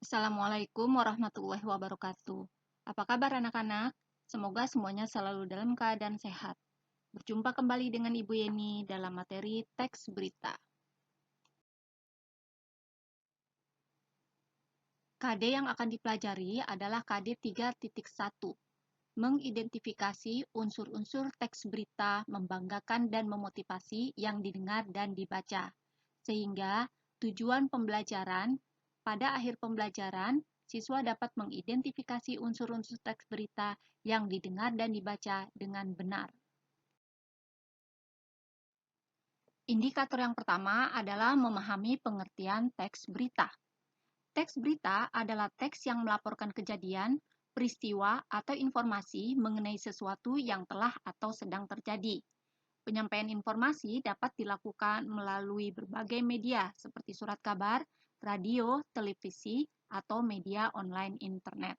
Assalamualaikum warahmatullahi wabarakatuh. Apa kabar anak-anak? Semoga semuanya selalu dalam keadaan sehat. Berjumpa kembali dengan Ibu Yeni dalam materi teks berita. KD yang akan dipelajari adalah KD 3.1. Mengidentifikasi unsur-unsur teks berita membanggakan dan memotivasi yang didengar dan dibaca. Sehingga tujuan pembelajaran, pada akhir pembelajaran, siswa dapat mengidentifikasi unsur-unsur teks berita yang didengar dan dibaca dengan benar. Indikator yang pertama adalah memahami pengertian teks berita. Teks berita adalah teks yang melaporkan kejadian, peristiwa, atau informasi mengenai sesuatu yang telah atau sedang terjadi. Penyampaian informasi dapat dilakukan melalui berbagai media seperti surat kabar, radio, televisi, atau media online internet.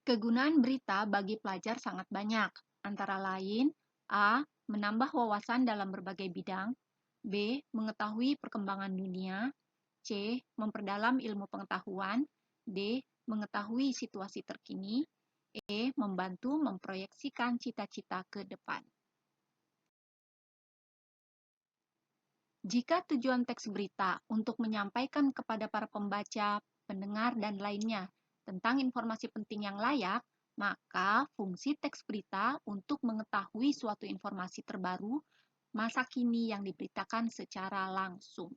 Kegunaan berita bagi pelajar sangat banyak, antara lain A. Menambah wawasan dalam berbagai bidang, B. Mengetahui perkembangan dunia, C. Memperdalam ilmu pengetahuan, D. Mengetahui situasi terkini, E. Membantu memproyeksikan cita-cita ke depan. Jika tujuan teks berita untuk menyampaikan kepada para pembaca, pendengar, dan lainnya tentang informasi penting yang layak, maka fungsi teks berita untuk mengetahui suatu informasi terbaru, masa kini yang diberitakan secara langsung.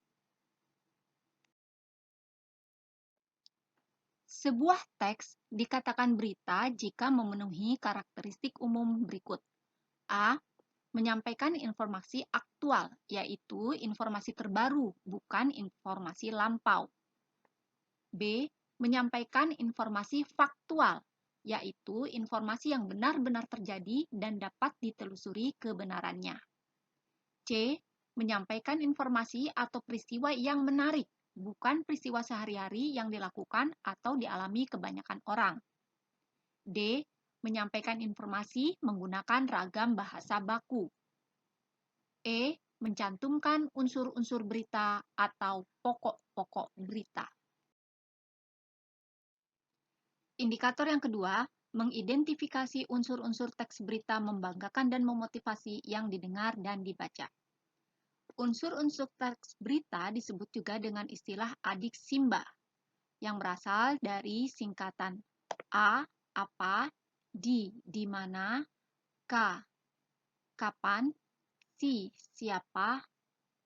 Sebuah teks dikatakan berita jika memenuhi karakteristik umum berikut. A. Menyampaikan informasi aktual, yaitu informasi terbaru, bukan informasi lampau. B. Menyampaikan informasi faktual, yaitu informasi yang benar-benar terjadi dan dapat ditelusuri kebenarannya. C. Menyampaikan informasi atau peristiwa yang menarik, bukan peristiwa sehari-hari yang dilakukan atau dialami kebanyakan orang. D. Menyampaikan informasi menggunakan ragam bahasa baku. E. Mencantumkan unsur-unsur berita atau pokok-pokok berita. Indikator yang kedua, mengidentifikasi unsur-unsur teks berita membanggakan dan memotivasi yang didengar dan dibaca. Unsur-unsur teks berita disebut juga dengan istilah adik simba, yang berasal dari singkatan A. Apa, di mana, K. Kapan, Si. Siapa,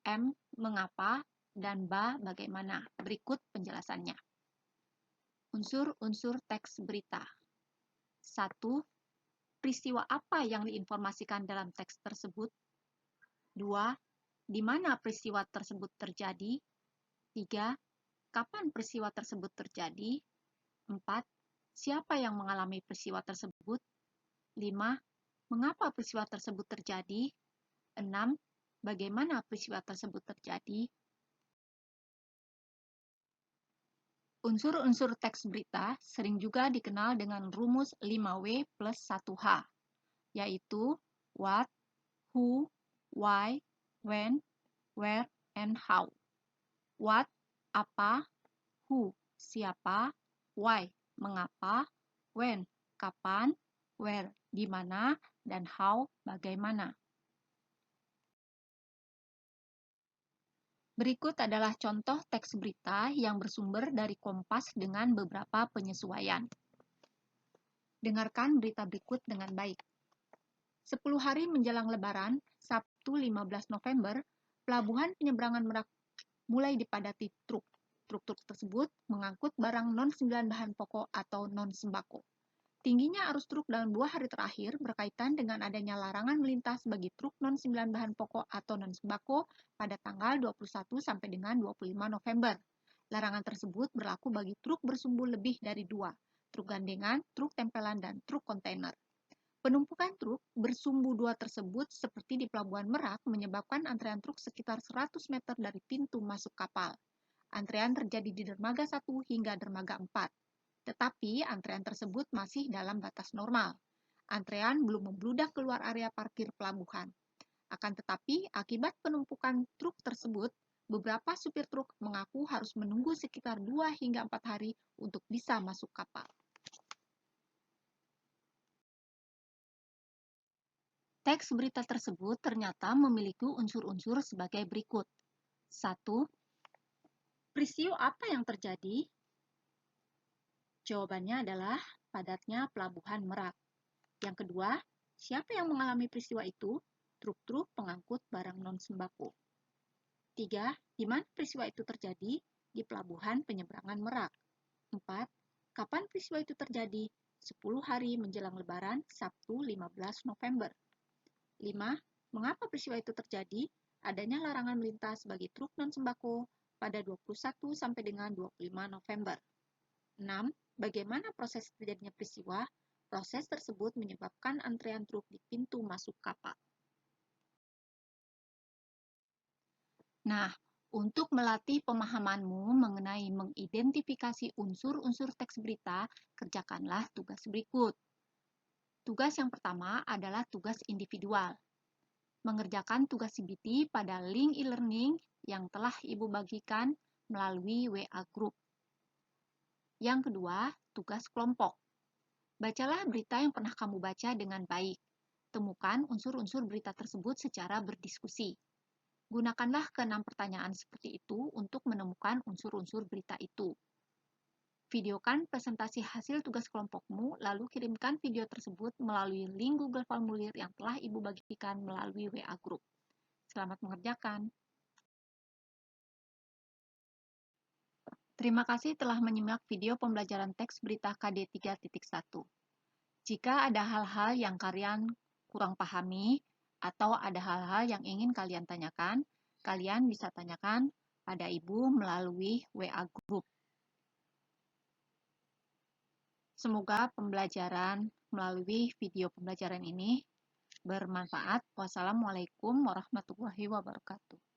M. Mengapa, dan Ba. Bagaimana. Berikut penjelasannya. Unsur-unsur teks berita. 1. Peristiwa apa yang diinformasikan dalam teks tersebut? 2. Di mana peristiwa tersebut terjadi? 3. Kapan peristiwa tersebut terjadi? 4. Siapa yang mengalami peristiwa tersebut? 5. Mengapa peristiwa tersebut terjadi? 6. Bagaimana peristiwa tersebut terjadi? Unsur-unsur teks berita sering juga dikenal dengan rumus 5W plus 1H, yaitu what, who, why, when, where, and how. What, apa, who, siapa, why, mengapa, when, kapan, where, di mana, dan how, bagaimana. Berikut adalah contoh teks berita yang bersumber dari Kompas dengan beberapa penyesuaian. Dengarkan berita berikut dengan baik. 10 hari menjelang Lebaran, Sabtu 15 November, pelabuhan penyeberangan Merak mulai dipadati truk. Truk-truk tersebut mengangkut barang non-9 bahan pokok atau non-sembako. Tingginya arus truk dalam 2 hari terakhir berkaitan dengan adanya larangan melintas bagi truk non-9 bahan pokok atau non-sembako pada tanggal 21 sampai dengan 25 November. Larangan tersebut berlaku bagi truk bersumbu lebih dari 2, truk gandengan, truk tempelan, dan truk kontainer. Penumpukan truk bersumbu 2 tersebut seperti di Pelabuhan Merak menyebabkan antrean truk sekitar 100 meter dari pintu masuk kapal. Antrean terjadi di dermaga 1 hingga dermaga 4. Tetapi antrean tersebut masih dalam batas normal. Antrean belum membludak keluar area parkir pelabuhan. Akan tetapi, akibat penumpukan truk tersebut, Beberapa supir truk mengaku harus menunggu sekitar 2 hingga 4 hari untuk bisa masuk kapal. Teks berita tersebut ternyata memiliki unsur-unsur sebagai berikut. 1. Peristiwa apa yang terjadi? Jawabannya adalah padatnya pelabuhan Merak. Yang kedua, siapa yang mengalami peristiwa itu? Truk-truk pengangkut barang non-sembako. 3. Di mana peristiwa itu terjadi? Di pelabuhan penyeberangan Merak. 4. Kapan peristiwa itu terjadi? 10 hari menjelang Lebaran, Sabtu 15 November. 5. Mengapa peristiwa itu terjadi? Adanya larangan melintas bagi truk non-sembako pada 21 sampai dengan 25 November. 6. Bagaimana proses terjadinya peristiwa? Proses tersebut menyebabkan antrean truk di pintu masuk kapal. Nah, untuk melatih pemahamanmu mengenai mengidentifikasi unsur-unsur teks berita, kerjakanlah tugas berikut. Tugas yang pertama adalah tugas individual. Mengerjakan tugas CBT pada link e-learning yang telah Ibu bagikan melalui WA Group. Yang kedua, tugas kelompok. Bacalah berita yang pernah kamu baca dengan baik. Temukan unsur-unsur berita tersebut secara berdiskusi. Gunakanlah ke-6 pertanyaan seperti itu untuk menemukan unsur-unsur berita itu. Videokan presentasi hasil tugas kelompokmu, lalu kirimkan video tersebut melalui link Google Formulir yang telah Ibu bagikan melalui WA Group. Selamat mengerjakan. Terima kasih telah menyimak video pembelajaran teks berita KD 3.1. Jika ada hal-hal yang kalian kurang pahami atau ada hal-hal yang ingin kalian tanyakan, kalian bisa tanyakan pada Ibu melalui WA Group. Semoga pembelajaran melalui video pembelajaran ini bermanfaat. Wassalamualaikum warahmatullahi wabarakatuh.